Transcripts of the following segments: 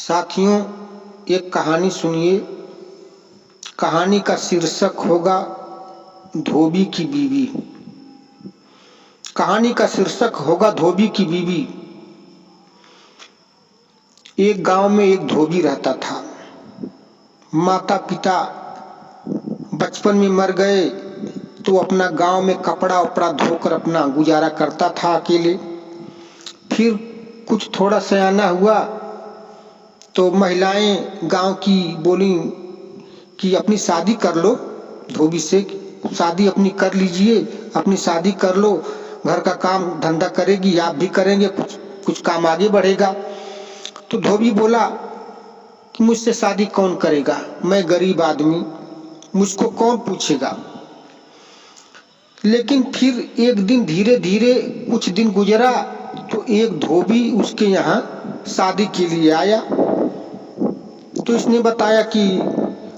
साथियों, एक कहानी सुनिए। कहानी का शीर्षक होगा धोबी की बीवी। कहानी का शीर्षक होगा धोबी की बीवी। एक गांव में एक धोबी रहता था। माता पिता बचपन में मर गए तो अपना गांव में कपड़ा उपड़ा धोकर अपना गुजारा करता था अकेले। फिर कुछ थोड़ा सयाना हुआ तो महिलाएं गांव की बोली कि अपनी शादी कर लो, धोबी से शादी अपनी कर लीजिए, अपनी शादी कर लो, घर का काम धंधा करेगी, आप भी करेंगे, कुछ काम आगे बढ़ेगा। तो धोबी बोला कि मुझसे शादी कौन करेगा, मैं गरीब आदमी, मुझको कौन पूछेगा। लेकिन फिर एक दिन धीरे धीरे कुछ दिन गुजरा तो एक धोबी उसके यहाँ शादी के लिए आया। तो इसने बताया कि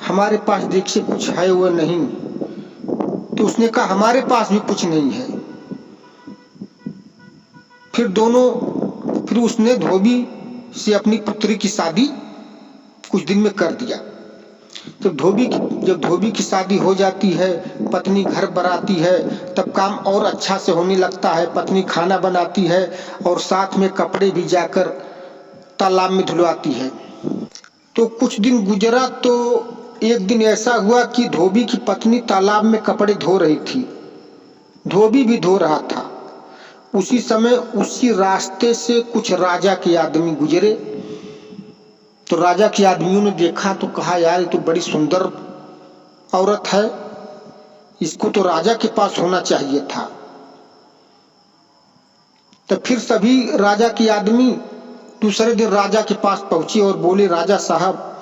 हमारे पास देखिए कुछ है वो नहीं। तो उसने कहा हमारे पास भी कुछ नहीं है। फिर उसने धोबी से अपनी पुत्री की शादी कुछ दिन में कर दिया। जब धोबी की शादी हो जाती है, पत्नी घर पर आती है, तब काम और अच्छा से होने लगता है। पत्नी खाना बनाती है और साथ में कपड़े भी जाकर तालाब में धुलवाती है। तो कुछ दिन गुजरा तो एक दिन ऐसा हुआ कि धोबी की पत्नी तालाब में कपड़े धो रही थी, धोबी भी धो रहा था। उसी समय उसी रास्ते से कुछ राजा के आदमी गुजरे। तो राजा के आदमियों ने देखा तो कहा, यार ये तो बड़ी सुंदर औरत है, इसको तो राजा के पास होना चाहिए था। तो फिर सभी राजा के आदमी दूसरे दिन राजा के पास पहुंचे और बोले, राजा साहब,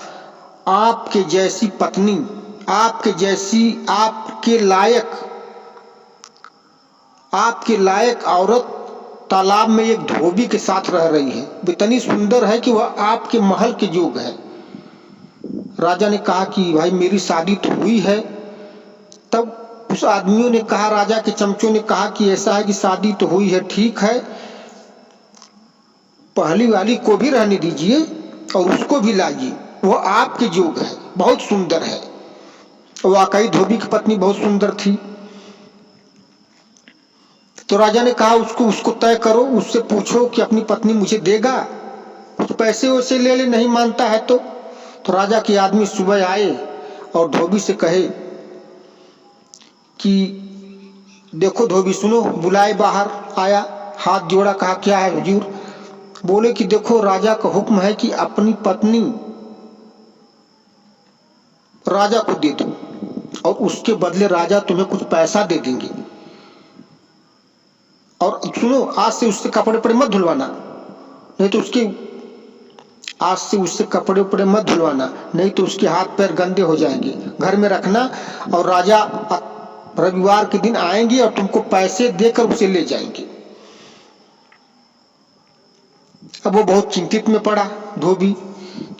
आपके जैसी पत्नी, आपके जैसी आपके लायक औरत तालाब में एक धोबी के साथ रह रही है। इतनी सुंदर है कि वह आपके महल के जोग है। राजा ने कहा कि भाई मेरी शादी तो हुई है। तब उस आदमियों ने कहा, राजा के चमचों ने कहा कि ऐसा है कि शादी तो हुई है, ठीक है, पहली वाली को भी रहने दीजिए और उसको भी लाइए, वो आपके जोग है, बहुत सुंदर है। वाकई धोबी की पत्नी बहुत सुंदर थी। तो राजा ने कहा उसको तय करो, उससे पूछो कि अपनी पत्नी मुझे देगा, कुछ पैसे वैसे ले ले, नहीं मानता है तो राजा के आदमी सुबह आए और धोबी से कहे कि देखो धोबी सुनो, बुलाए बाहर आया, हाथ जोड़ा, कहा क्या है हुजूर। बोले कि देखो राजा का हुक्म है कि अपनी पत्नी राजा को दे दो और उसके बदले राजा तुम्हें कुछ पैसा दे देंगे। और सुनो, आज से उससे कपड़े उपड़े मत धुलवाना, नहीं तो उसके हाथ पैर गंदे हो जाएंगे, घर में रखना और राजा रविवार के दिन आएंगे और तुमको पैसे देकर उसे ले जाएंगे। अब वो बहुत चिंतित में पड़ा धोबी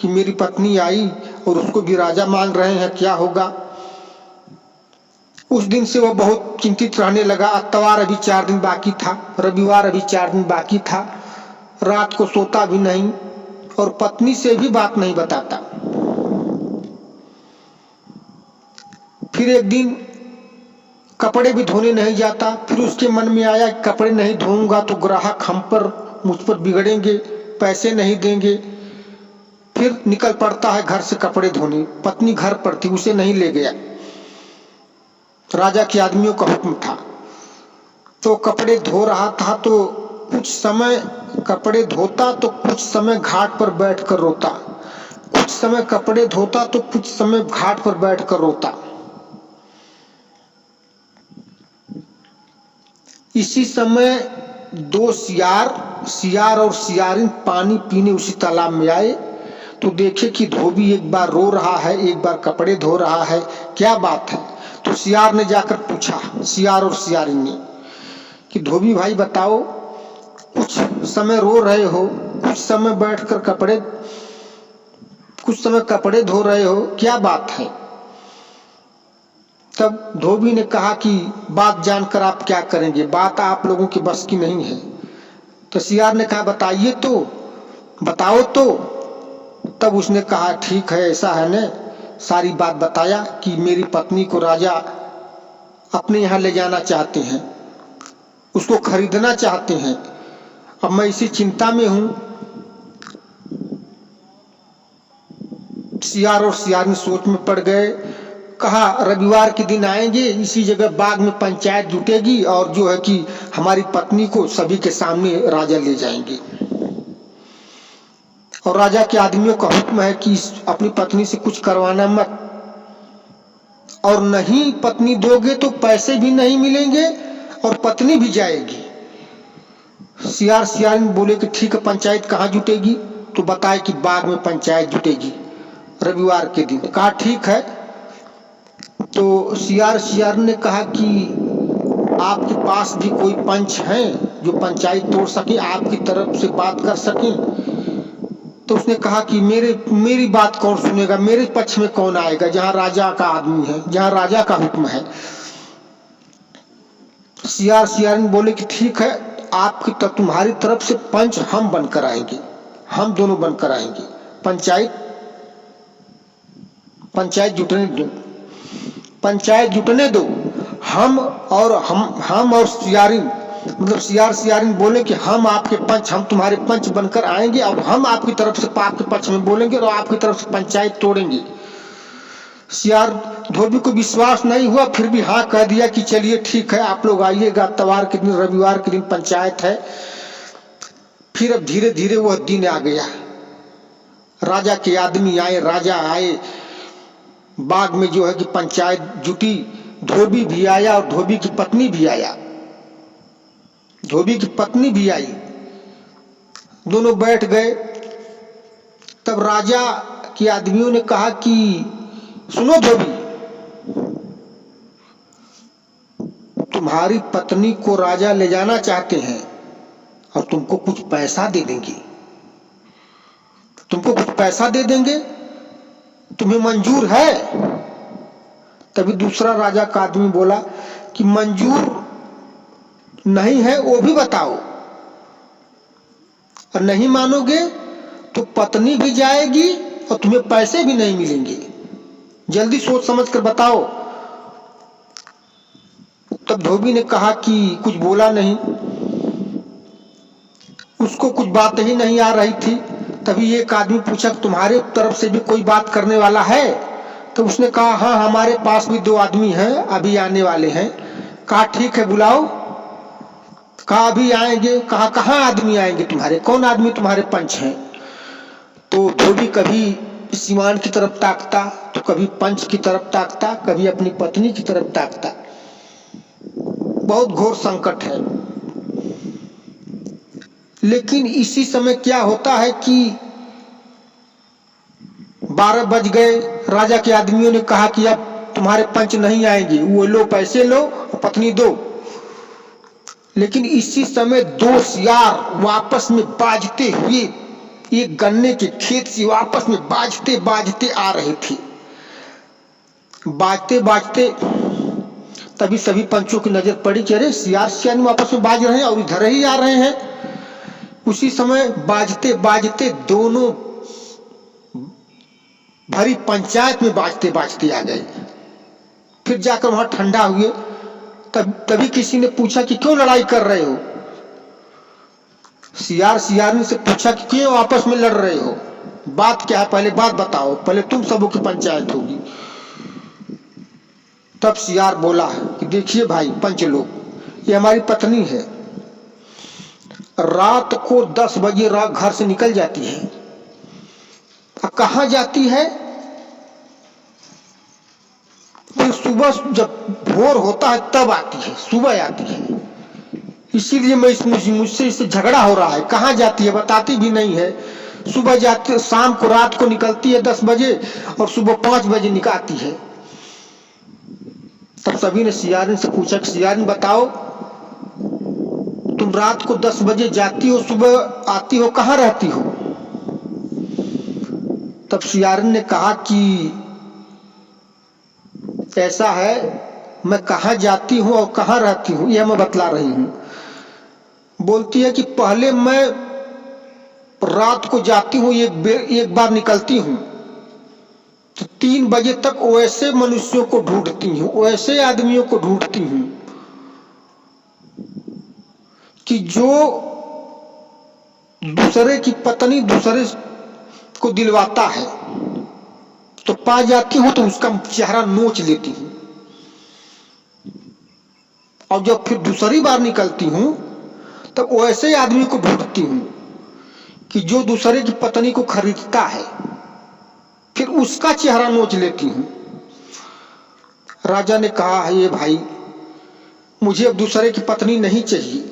कि मेरी पत्नी आई और उसको भी राजा मांग रहे हैं, क्या होगा। उस दिन से वो बहुत चिंतित रहने लगा। इतवार अभी 4 दिन बाकी था, रविवार अभी 4 दिन बाकी था। रात को सोता भी नहीं और पत्नी से भी बात नहीं बताता। फिर एक दिन कपड़े भी धोने नहीं जाता। फिर उसके मन में आया कपड़े नहीं धोऊंगा तो ग्राहक मुझ पर बिगड़ेंगे, पैसे नहीं देंगे। फिर निकल पड़ता है घर से कपड़े धोने। पत्नी घर पर थी, उसे नहीं ले गया, राजा के आदमियों का हुक्म था। तो कपड़े धो रहा था तो कुछ समय कपड़े धोता तो कुछ समय घाट पर बैठकर रोता, कुछ समय कपड़े धोता तो कुछ समय घाट पर बैठकर रोता। इसी समय 2 सियार और सियारिन पानी पीने उसी तालाब में आए। तो देखे कि धोबी एक बार रो रहा है, एक बार कपड़े धो रहा है, क्या बात है। तो सियार ने जाकर पूछा, सियार और सियारिन ने, कि धोबी भाई बताओ, कुछ समय रो रहे हो, कुछ समय बैठकर कुछ समय कपड़े धो रहे हो, क्या बात है। तब धोबी ने कहा कि बात जानकर आप क्या करेंगे, बात आप लोगों की बस की नहीं है। तो सियार ने कहा बताओ तो। तब उसने कहा ठीक है, ऐसा है न, सारी बात बताया कि मेरी पत्नी को राजा अपने यहाँ ले जाना चाहते हैं, उसको खरीदना चाहते हैं। अब मैं इसी चिंता में हूँ। सियार और सियारनी सोच में पड़ गए। कहा रविवार के दिन आएंगे, इसी जगह बाग में पंचायत जुटेगी और जो है कि हमारी पत्नी को सभी के सामने राजा ले जाएंगे। और राजा के आदमियों का हुक्म है कि अपनी पत्नी से कुछ करवाना मत, और नहीं पत्नी दोगे तो पैसे भी नहीं मिलेंगे और पत्नी भी जाएगी। सियार सियारनी बोले कि ठीक है, पंचायत कहाँ जुटेगी? तो बताए कि बाग में पंचायत जुटेगी रविवार के दिन। कहा ठीक है। तो सियार सियारनी ने कहा कि आपके पास भी कोई पंच हैं जो पंचायत तोड़ सके, आपकी तरफ से बात कर सके? तो उसने कहा कि मेरी बात कौन सुनेगा, मेरे पक्ष में कौन आएगा, जहां राजा का आदमी है, जहां राजा का हुक्म है। सियार सियारनी बोले कि ठीक है, आपकी तुम्हारी तरफ से पंच हम बनकर आएंगे, हम दोनों बनकर आएंगे। पंचायत जुटने दो, पंचायत जुटने दो। हम और सियारिन, मतलब सियार सियारिन बोले कि हम आपके पंच, हम तुम्हारे पंच बनकर आएंगे और हम आपकी तरफ से आपके पक्ष में बोलेंगे और आपकी तरफ से पंचायत तोड़ेंगे। सियार धोबी को विश्वास नहीं हुआ, फिर भी हाँ कह दिया कि चलिए ठीक है, आप लोग आइएगा, तवार के दिन रविवार के दिन पंचायत है। फिर अब धीरे धीरे वह दिन आ गया। राजा के आदमी आए, राजा आए, बाग में जो है कि पंचायत जुटी। धोबी भी आया और धोबी की पत्नी भी आया, धोबी की पत्नी भी आई। दोनों बैठ गए। तब राजा के आदमियों ने कहा कि सुनो धोबी, तुम्हारी पत्नी को राजा ले जाना चाहते हैं और तुमको कुछ पैसा दे देंगे, तुमको कुछ पैसा दे देंगे, तुम्हें मंजूर है? तभी दूसरा राजा का आदमी बोला कि मंजूर नहीं है वो भी बताओ, और नहीं मानोगे तो पत्नी भी जाएगी और तुम्हें पैसे भी नहीं मिलेंगे, जल्दी सोच समझ कर बताओ। तब धोबी ने कहा कि कुछ बोला नहीं, उसको कुछ बात ही नहीं आ रही थी। तभी एक आदमी पूछा तुम्हारे तरफ से भी कोई बात करने वाला है? तो उसने कहा हाँ, हमारे पास भी 2 आदमी हैं, अभी आने वाले हैं। कहा ठीक है, बुलाओ। कहा अभी आएंगे। कहा कहाँ आदमी आएंगे तुम्हारे, कौन आदमी तुम्हारे पंच हैं? तो धोबी कभी सिवान की तरफ ताकता, तो कभी पंच की तरफ ताकता, कभी अपनी पत्नी की तरफ ताकता। बहुत घोर संकट है। लेकिन इसी समय क्या होता है कि 12 बज गए। राजा के आदमियों ने कहा कि अब तुम्हारे पंच नहीं आएंगे, वो लो, पैसे लो और पत्नी दो। लेकिन इसी समय 2 सियार वापस में बाजते हुए एक गन्ने के खेत से वापस में बाजते बाजते आ रहे थे। बाजते बाजते तभी सभी पंचों की नजर पड़ी कि अरे सियार सियार वापस में बाज रहे हैं और इधर ही आ रहे हैं। उसी समय बाजते बाजते दोनों भरी पंचायत में बाजते बाजते आ गए। फिर जाकर वहां ठंडा हुए। तभी किसी ने पूछा कि क्यों लड़ाई कर रहे हो? सियार सियारनी से पूछा कि क्यों आपस में लड़ रहे हो, बात क्या है, पहले बात बताओ, पहले तुम सबों की पंचायत होगी। तब सियार बोला कि देखिए भाई पंच लोग, ये हमारी पत्नी है, रात को 10 बजे घर से निकल जाती है। कहाँ जाती है? फिर सुबह जब भोर होता है तब आती है, सुबह आती है। इसीलिए मैं मुझसे इससे झगड़ा हो रहा है। कहाँ जाती है बताती भी नहीं है। सुबह जाती, शाम को रात को निकलती है 10 बजे और सुबह 5 बजे निकलती है। तब सभी ने सियारिन से पूछा कि सियारिन बताओ, तुम रात को 10 बजे जाती हो, सुबह आती हो, कहाँ रहती हो? तब सियारिन ने कहा कि ऐसा है, मैं कहाँ जाती हूँ और कहाँ रहती हूँ यह मैं बतला रही हूँ। बोलती है कि रात को जाती हूँ, एक बार निकलती हूँ तो 3 बजे तक वैसे मनुष्यों को ढूंढती हूँ, वैसे आदमियों को ढूंढती हूँ कि जो दूसरे की पत्नी दूसरे को दिलवाता है, तो पा जाती हूँ तो उसका चेहरा नोच लेती हूँ। और जब फिर दूसरी बार निकलती हूँ तब वैसे आदमी को ढूंढती हूँ कि जो दूसरे की पत्नी को खरीदता है, फिर उसका चेहरा नोच लेती हूँ। राजा ने कहा, है ये भाई, मुझे अब दूसरे की पत्नी नहीं चाहिए।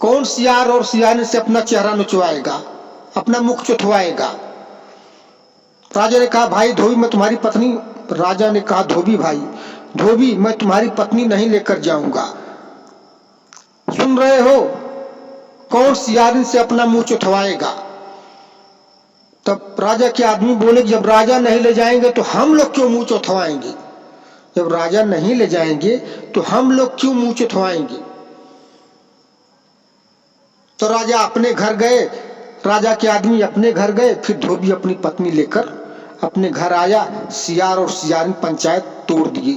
कौन सियार और सियाने से अपना चेहरा नोचवाएगा, अपना मुख चुथवाएगा। राजा ने कहा, भाई धोबी, मैं तुम्हारी पत्नी। राजा ने कहा, धोबी भाई, धोबी, मैं तुम्हारी पत्नी नहीं लेकर जाऊंगा। सुन रहे हो, कौन सियारिन से अपना मुंह चुथवाएगा। तब राजा के आदमी बोले, जब राजा नहीं ले जाएंगे तो हम लोग क्यों मुंह चुथवाएंगे। जब राजा नहीं ले जाएंगे तो हम लोग क्यों मुंह चुथवाएंगे। तो राजा अपने घर गए, राजा के आदमी अपने घर गए। फिर धोबी अपनी पत्नी लेकर अपने घर आया। सियार और सियारिन पंचायत तोड़ दिए।